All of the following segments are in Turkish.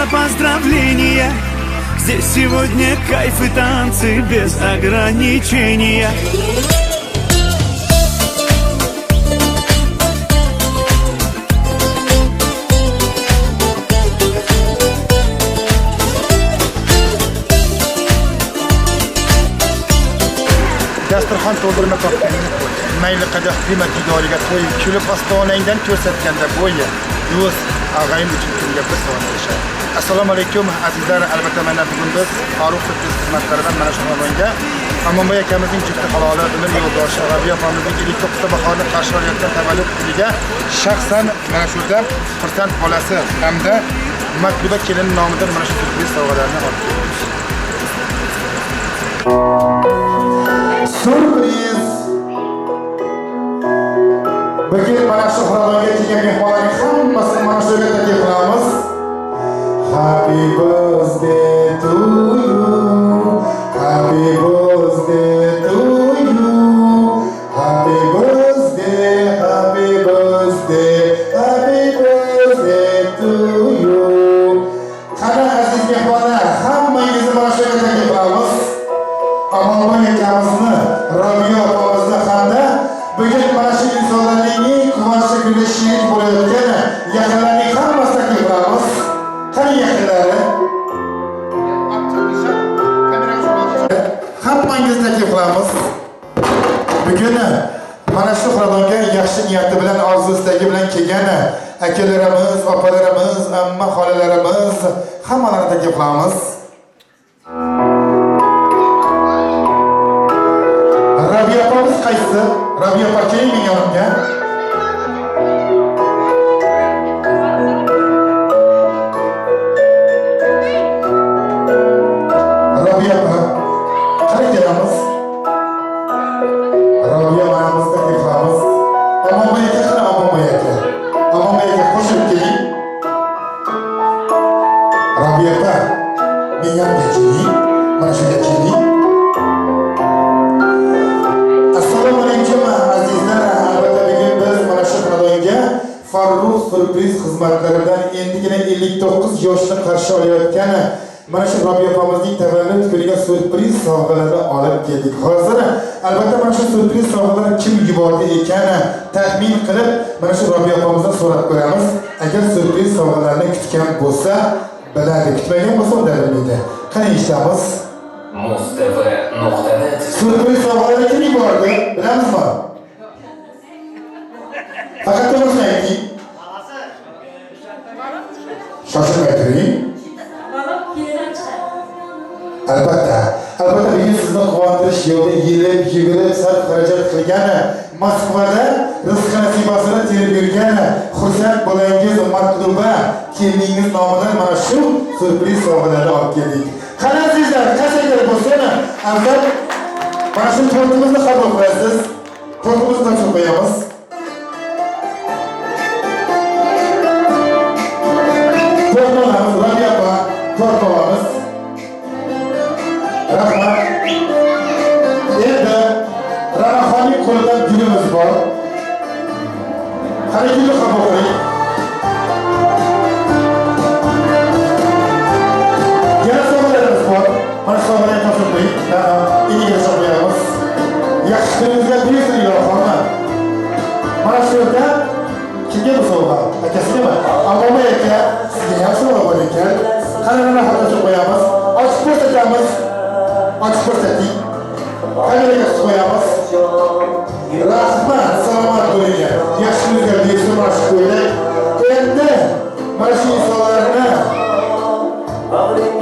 за поздравления. Здесь сегодня кайф и танцы без ограничения. Dasturxon to'ldirma topganing mayli qadah qiymat jidoliga qo'yib kulib ostonangdan ko'rsatganda bo'yi do'st ag'ayin uchun kunga bir savol berishadi. Assalomu alaykum azizlar, albatta mana bugun biz Farruh Sirtqiz xizmatlaridan mana shu xonadonga Amonboy akamizning jufti haloli umr yo'ldoshi Rabiya opamizning 59 bahorni qarshi olayotgan tavallud kuniga shaxsan mana shu yerda xursand bolasi hamda Maktuba kelin nomidan mana shu sirtqiz sovg'alarni olib keldik. Sürpriz! Bugün mana shu xonadonga kelgan mehmonlarning hammasini mana shu yerga taklif qilamiz. Happy birthday to you. Happy birthday to you. Happy birthday, happy birthday, happy birthday to you. Qani aziz mehmonlar, hammangizni mana shu yerga taklif qilamiz. Amonboy akamizni, Rabiya opamizni hamda bugun mana shu insonlarning eng quvonchli kuni sherik bo'layotgan yaqinlarning hammasini taklif qilamiz. Qani yaqinlari? Hammangizni taklif qilamiz. Bugun mana shu xonadonga yaxshi niyati bilan, orzu istagi bilan kelgan akalarimiz, opalarimiz, amma xolalarimiz hammalarini taklif qilamiz. Rabiya opamiz qaysi? Rabiya opa keling men yonimga. Rabiya opa, qani kelamiz? Rabiya onamizni taklif qilamiz. Amonboy aka, qani Amonboy aka? Amonboy aka qo'shilib keling. Rabiya opa, men yonimga keling. Mana shu yerga keling. Farruh Sirtqiz xizmatlaridan endigina 59 yoshni qarshi olayotgan mana shu Rabiya opamizning tavallud kuniga surpriz sovg'alarni olib keldik. Hozir albatta mana shu surpriz sovg'alar kim yubordi ekan taxmin qilib mana shu Rabiya opamizdan so'rab ko'ramiz. Agar surpriz sovg'alarni kutgan bo'lsa, biladi, kutmagan bo'lsa unda bilmaydi. Qani eshitamiz? Mustava.net surpriz sovg'alarni kim yubordi? Bilamizmi? Faqat to'g'risini ayting. Shoshilmay turing. Albatta bugun sizni quvontirish yo'lida yelib, yugurib, sarf xarajat qilgan, Moskvada rizq nasibasini terib yurgan xursand bolangiz Maktuba keliningiz nomidan mana shu surpriz sovg'alarni olib keldik. Qani azizlar, qanchalik bo'lsin, avval mana shu tortimizni qabul qilasiz. Tortimizni topshirib qo'yamiz. Tortimiz Rabiya opa, tortimiz. Rahmat. Endi Ranaxonning qo'lidan gulimiz bor. Qani gulni qabul qiling. Yana sovg'alarimiz bor. Mana sovg'alarni topshirib qo'ying. Iniga qo'yamiz. Yaxshi kuningizga buyursin ilohim. Mana shu yerda kimga bu sovg'a? Akasigami? Amonboy aka, sizga ham sovg'a bor ekan. Qani ro'yxatga qo'yamiz. Ochib ko'rsatamiz. Ochib ko'rsating. Kameraga qo'yamiz. Rahmat, salomat bo'ling. Yaxshi kuningizga buyursin mana shu ko'ylak. Endi mana shu insonlarni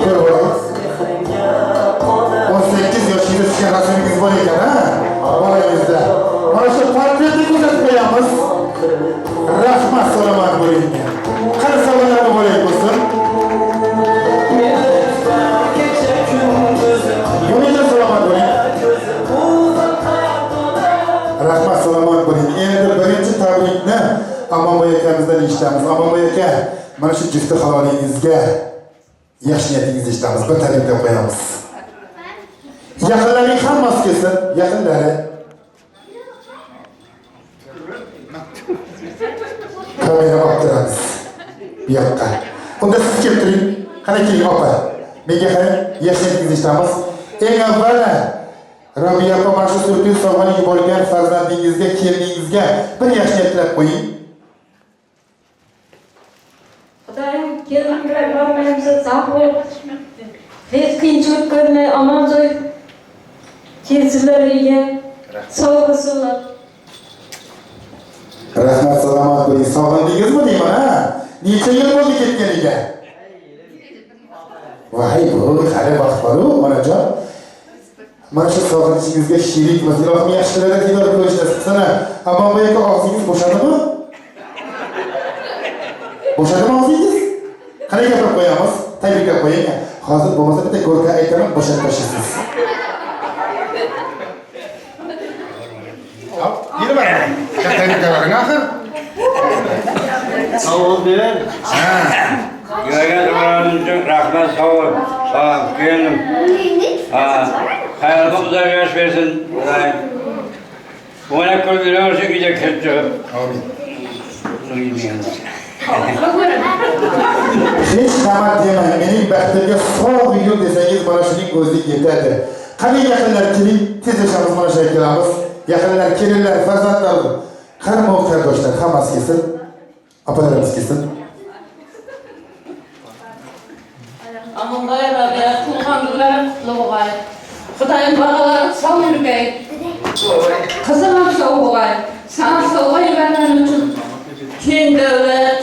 ko'rib olamiz. 18 yoshingizda sizga rasmingiz bor ekan, ha? Bolangizda. Mana shu portretni ko'rsatib qo'yamiz. Rahmat, salomat bo'ling. Qani salomatlar bo'ling bo'lsin. Bunga salomat bo'ling. Rahmat, salomat bo'ling. Endi birinchi tabrikni Amonboy akamizdan eshitamiz. Amonboy aka, mana shu jufti halolingizga yaxshi niyatingizni eshitamiz. Bir tabriklab qo'yamiz. Yaqinlarning hammasi kelsin, yaqinlari. Kamera olib turamiz. Bu yoqqa. Unda siz kelib turing. Qani keling opa. Menga qarang, yashingizni eshitamiz. Eng avval Robiya opa mana shu surpriz sovg'ani yuborgan farzandingizga, keliningizga bir yaxshilik tilab qo'ying. Xudoyim kelinlar bormayimsa sog' hech qiyinchilik ko'rmay omon joy kelsinlar uyga. Sog' bo'lsinlar. Rahmat, salomat bo'ling. Sog'indingizmi deyman, ha? Necha yil bo'ldi ketganiga? Voy, bu qari vaqt bor-ku, onajon. Mana shu sog'inishingizga sherikmiz. Ilohim yaxshilarga diydor ko'rishni nasib Ammo bu yerga og'zingiz bo'shadimi? Bo'shadimi og'zingiz? Qani gapirib qo'yamiz? Tabriklab qo'ying. Hozir bo'lmasa bitta ko'rka aytaman, bo'shatib tashlaysiz. Hop, yurma. Tabriklar bering axir. Sağ ol diyen. Güven dualarınız için rahmet sağ ol. Sağ ol. Gönlüm. Hayırlı yaş versin. Ona koyuyorsa gidecek hepsi. Amin. Hech nima demang, mening baxtimga sog' yur desangiz mana shuning o'ziga yetadi. Qani yaqinlar keling, tez yashamiz mana shu yerga kelamiz. Yaqinlar, kelinlar, farzandlar, qarama qardoshlar hammasi kelsin. Opalarimiz kelsin. Amonday Robiya tuğanlar lo'g'ay. Xudoyim bolalar sog' yurgay. Qizim ham sog' bo'lg'ay. Sana sog'ayganing uchun keng davlat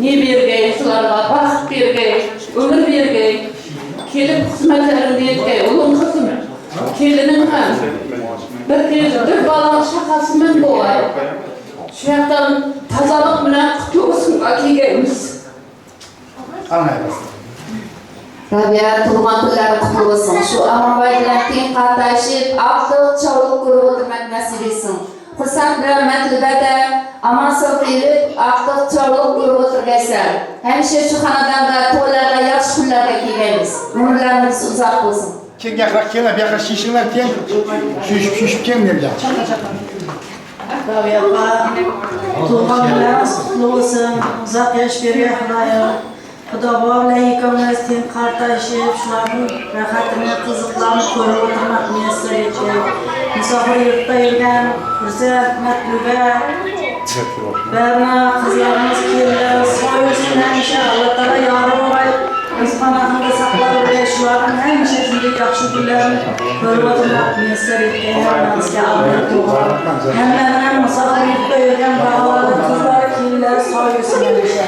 ne bergay, sizlarga baxt bergay, umr bergay. Kelin xizmatlaringni yetkay, ulug' qizim. Kelinim ham bir bola shaqasiman bo'lg'ay. Shu yerdan tozalik bilan qutusin kelganmiz. Anlayapsiz. Robiya tug'ilgan kunlari qutlug' bo'lsin. Shu Amonboy bilan teng qatnashib, afzal chorlik ko'rib o'tirmak nasib etsin. Xursand bilan matlubada omon sog' kelib, afzal chorlik ko'rib o'tirgaysizlar. Hamisha shu xonadonda to'ylarga, yaxshi kunlarga kelganmiz. Umrlarimiz uzoq bo'lsin. Keng yaqinlar, kelib yaqin shishinglar keng. Shishib keng deyapman. Robiya tug'ilgan kunlaringiz qutlug' bo'lsin. Uzoq yosh bergan Xudoyim. Xudo bilan ikkovimiz teng qartashib, shularning rohatini, qiziqlarini ko'rib o'tirmak muyassar etgan. Musofir yurtda yurgan Fursat, Matluba, barna qizlarimiz keldi. Soyasini hamisha Alloh taolo yorim bo'lib, o'z panohida saqlab qo'ygan. Shularning hamisha shunday yaxshi kunlarni ko'rib o'tirmak muyassar etgan. Hammamizga Alloh tug'ilgan. Hammaning musofir yurtda yurgan bolalar, qizlar, kelinlar soyasini hamisha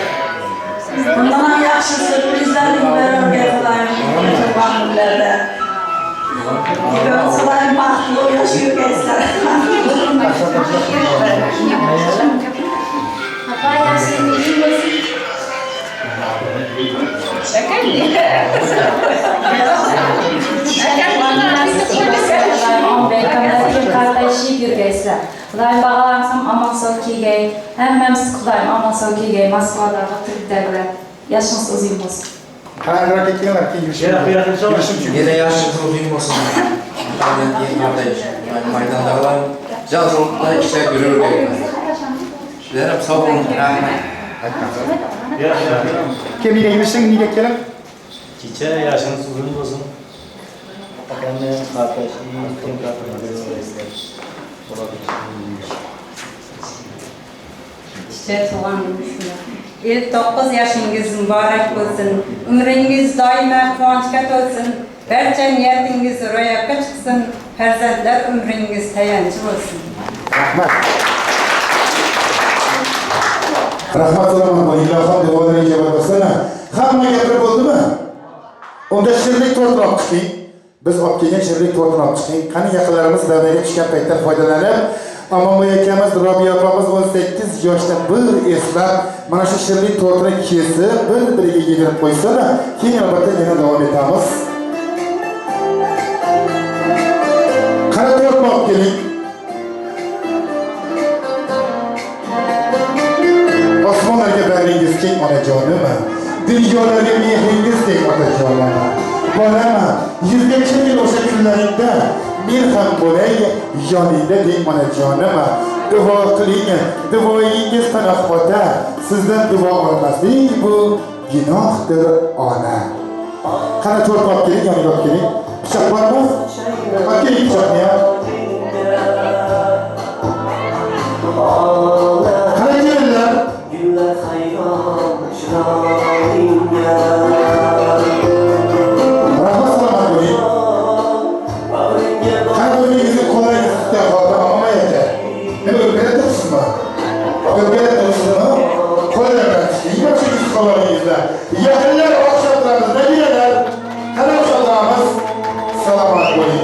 bundan yaxshi sürprizlarni berarga Xudoyim tug'ilgan kunlarda. Xudoyim baxtli yashab yurgaysizlar. Apa yaxshilik bo'lsin. Xudoyim bag'alansam omon sog' kelgay. Hammamiz Xudoyim omon sog' kelgay. Moskvadagi tirikdagilar. Yashimiz o'zing bo'lsin. Qanaqaroq ketganlar keyin yurishim. Yana yaxshi ruhing bo'lsin. Maydondagilar javzulda ishlab yuravergan. Sizlar ham sog' bo'ling. Kim nega yurishing, nega kelib? Kecha yaşınız uzun olsun. Akamla kardeşim, kim kardeşim Kecha tug'ilganimizga 59 yashingiz muborak bo'lsin. Umringiz doimo quvonchga to'lsin. Barcha niyatingiz ro'yobga chiqsin. Farzandlar umringiz tayanch bo'lsin. Rahmat. Rahmat salomat bo'ling. Ilohim duolaringizga javob bersin. Hamma gapirib bo'ldimi? Unda shirlik tortini olib chiqing. Biz olib kelgan shirlik tortini olib chiqing. Qani yaqinlarimiz davraga tushgan paytda foydalanib, Amonboy akamiz, Robiya opamiz 18 yoshda bir eslab mana shu shirlik tortini kesib, bir-biriga yedirib qo'ysa-da, keyin albatta yana davom etamiz. Qani tortni olib keling. Osmonlarga bag'ringiz keng onajonim. Dunyolarga mehringiz teng otajonim. Bolama, yuzgacha yil o'sha kunlaringda men ham bo'lay yoningda deng onajonim. Duo qiling, duoyingiz panoh ota. Sizdan duo olmaslik bu Günahdır ana. Kana çok bak gelin, yanı bak gelin. Bıçak var mı? Bak gelin bıçak ne ya? Kana gelirler. Rahmat salamat gelin. Kana böyle yüzü kolay yüzükten kaldı ama yeter. Ne böyle öpkele tutsun mu? Öpkele tutsun mu? Kolay öpkele. İyi bak şu yüzü kolay yüzler. Yakınlar akşamlarımız ne bileler? Kana akşamlarımız salamat gelin.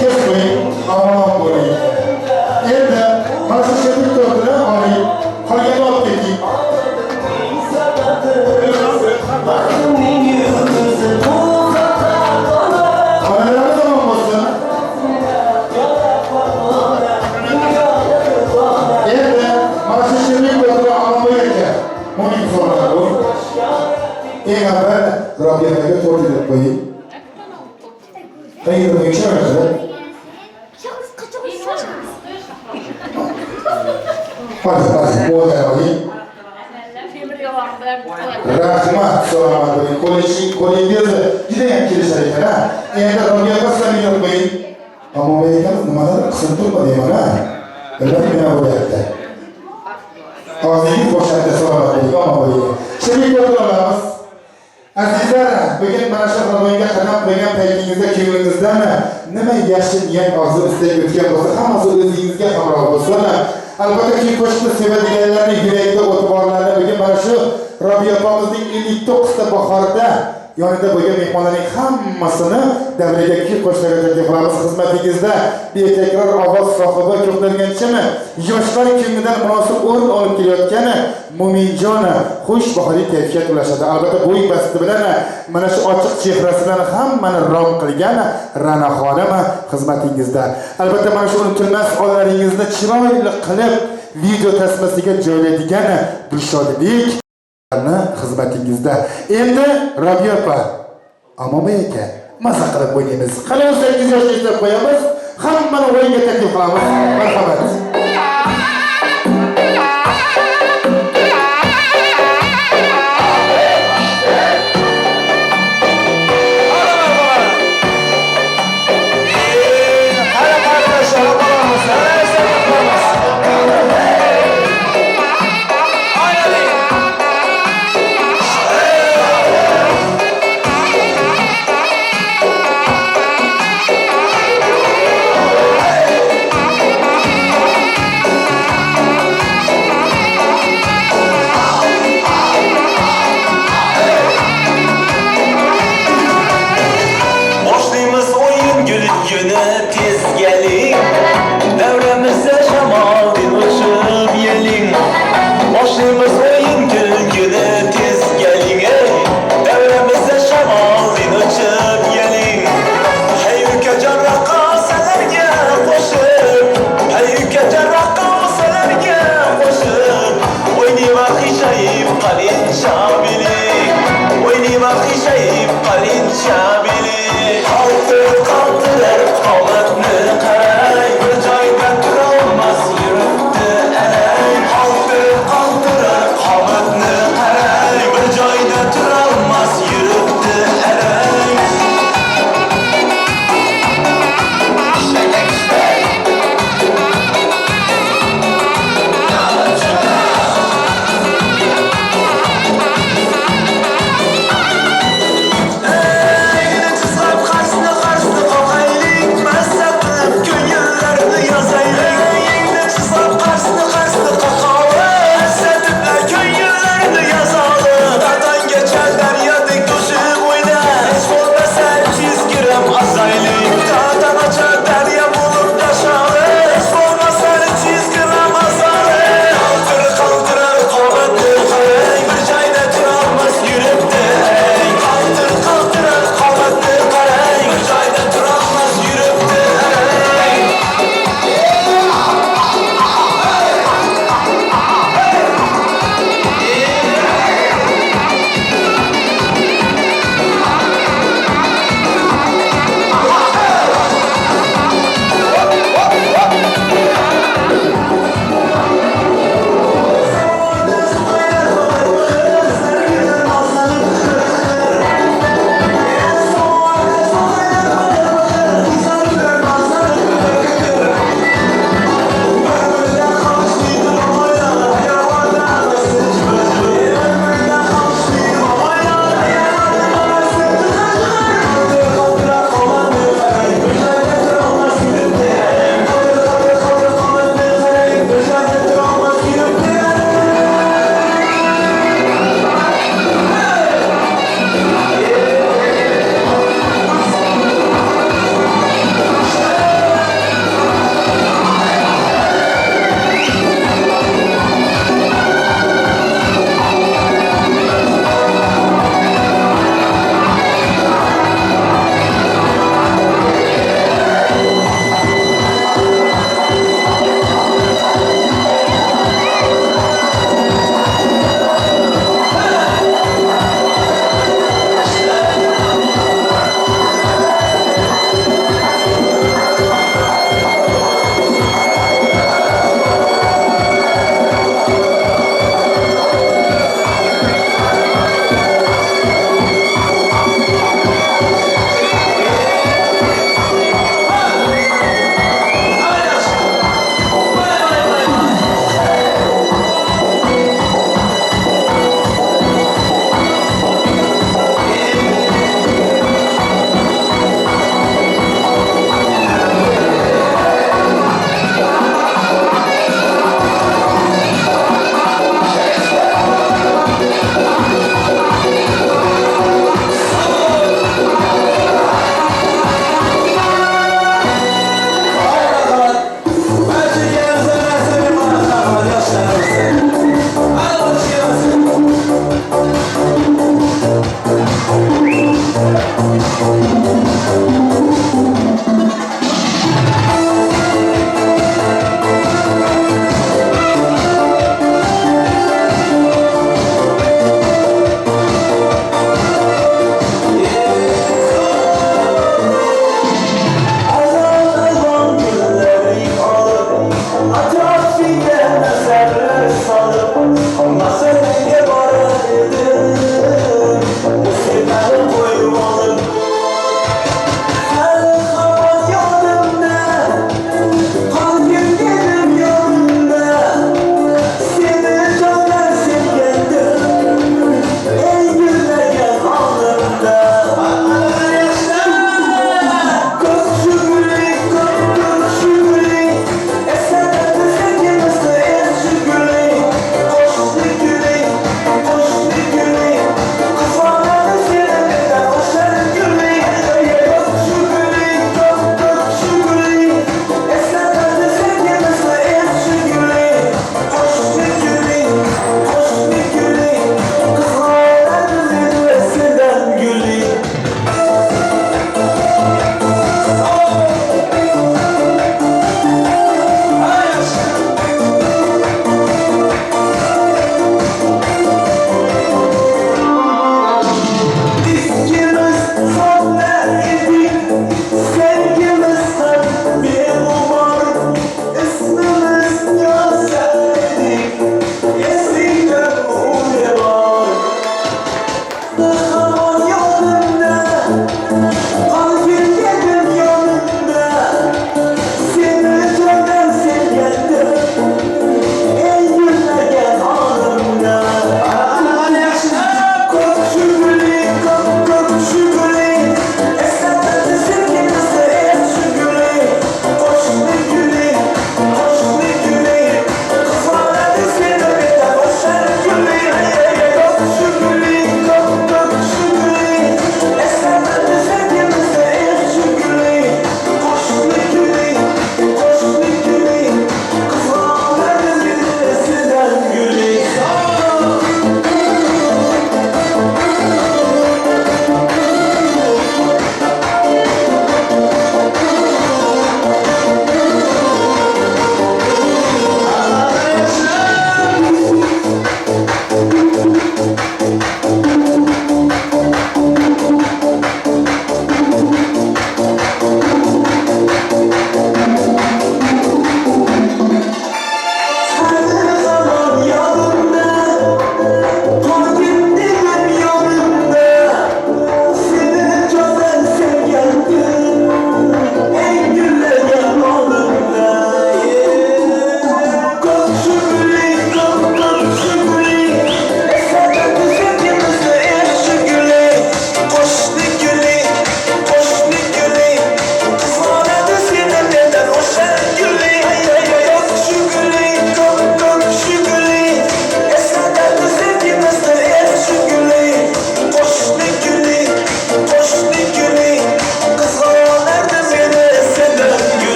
Kes gelin. Aman gelin. Elde nasıl şefik gördüğünü alayım. Kalgeni alıp geçeyim. Kameralarına zaman basın. Elde nasıl şefik gördüğünü anlamaya yeter. Onun sonra bu. En evvel Rabbiya'ya tort edip koyayım. Hayır, bir şey var. Hadi, bu odaya alayım. Rahmat, salamat alayım. Kolejiyazı gideyen kiliseye ha. Eğer Rabbiya baslarını yapmayın. Ama Amerika'nın numaraları kısım tutma diyeyim ha. Öyle mi bina bu yerde? Ağzını boşalttı salamat alayım ama alayım. Şimdi gördüğünüz azizler, bugün bana şu Rabbiya kanat bugün peyginizde kimliğinizde mi? Nime yaşın yen ağzı üstüne götüren olsa hamazı özünüzge hamra olsun. Albatta ki koştu sevediğlerini yürekli otubarlarını bugün bana şu Rabbi yapamızın 59'da baharda yanında bugün mehmanların hammasını devredeki koşulara yapılamız hizmetinizde bir tekrar avaz sahibi köklergençe mi? Yaşlar kimliğinden münasip orun olup geliyorken Mumincan'a hoş bahari tevkiyat ulaşadı. Albatta bu ibasiti bilen mana şu açık çehresinden hammani ram qilgan Rana xonimi xizmatingizda. Albatta mana şu unutilmas onlaringizni chiroyli qilib video tasmasiga joylaydigan Dilshodlik xizmatingizda. Endi Rabbiya opa, Amomay aka, maza qilib o'ynaymiz. Qani 18 yoshga ishlab qo'yamiz, hammani o'yinga taklif qilamiz. Marhamat.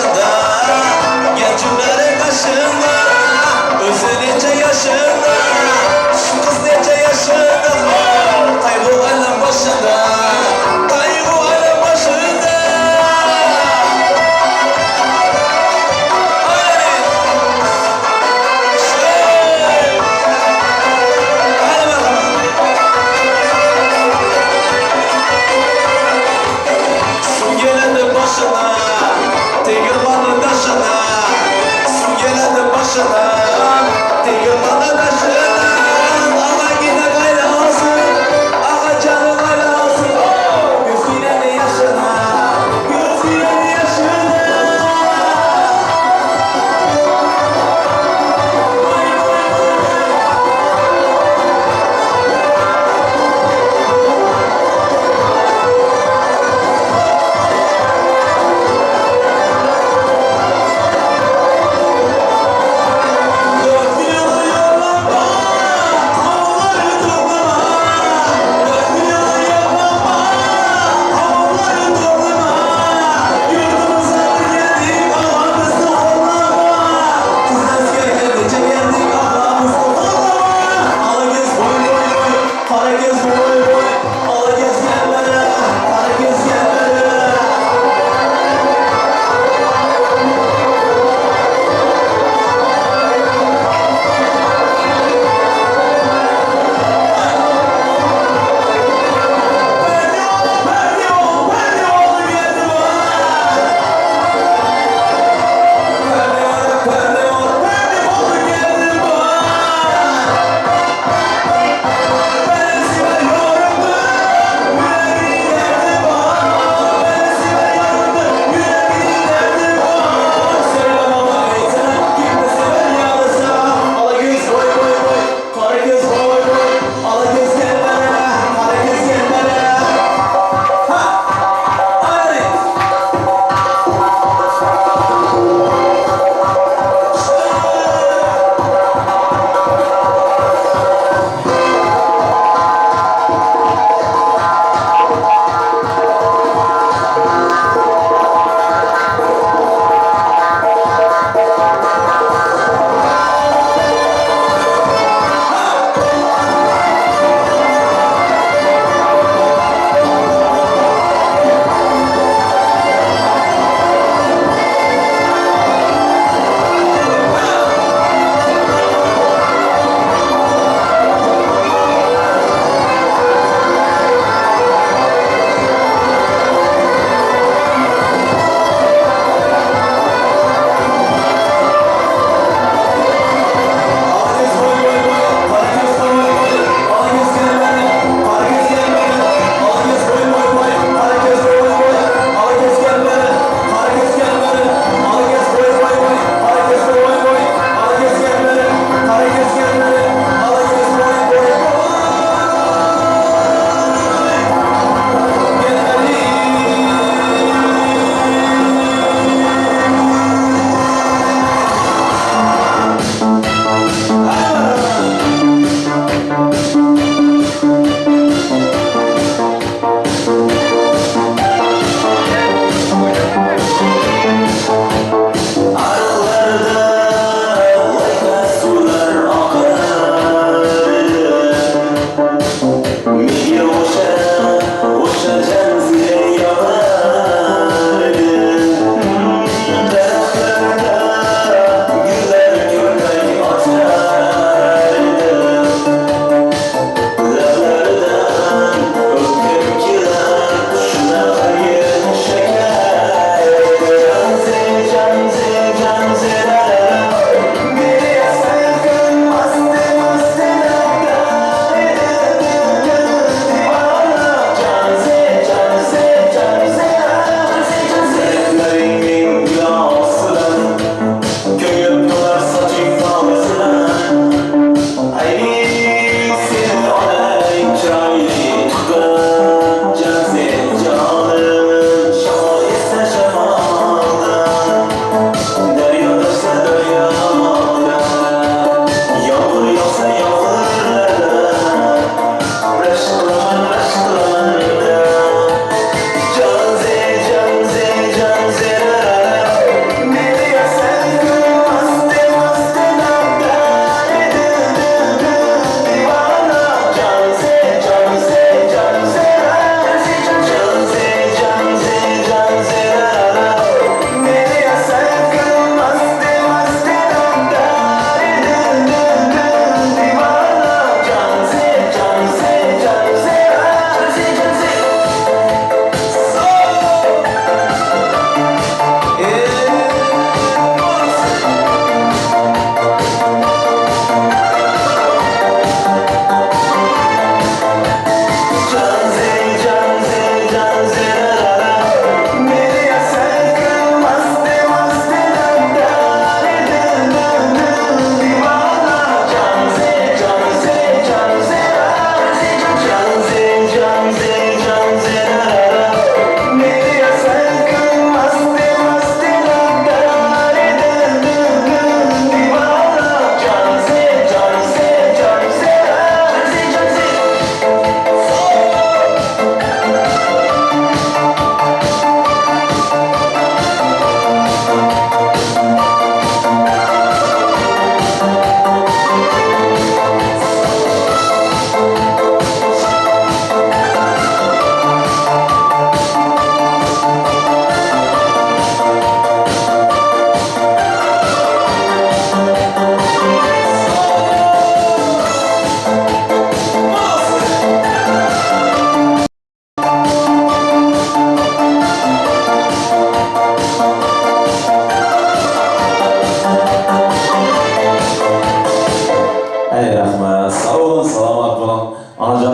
başında Gencimlerin kaşında Özü nece yaşında Şu kız nece yaşında Kaybı alem başında Kaybı alem başında Başına, Tegelman'ın taşına, su geledi başına, Tegelman'ın taşına.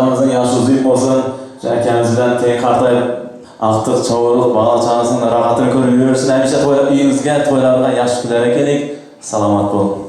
Atamızın yaşı uzun olsun. Şerkemizden tek kartayıp aktık, çoğuluk, bala çağısın, rahatını körüyorsun. Hemşe uyunuzga, toylarına yaş külere gelik. Salamat olun.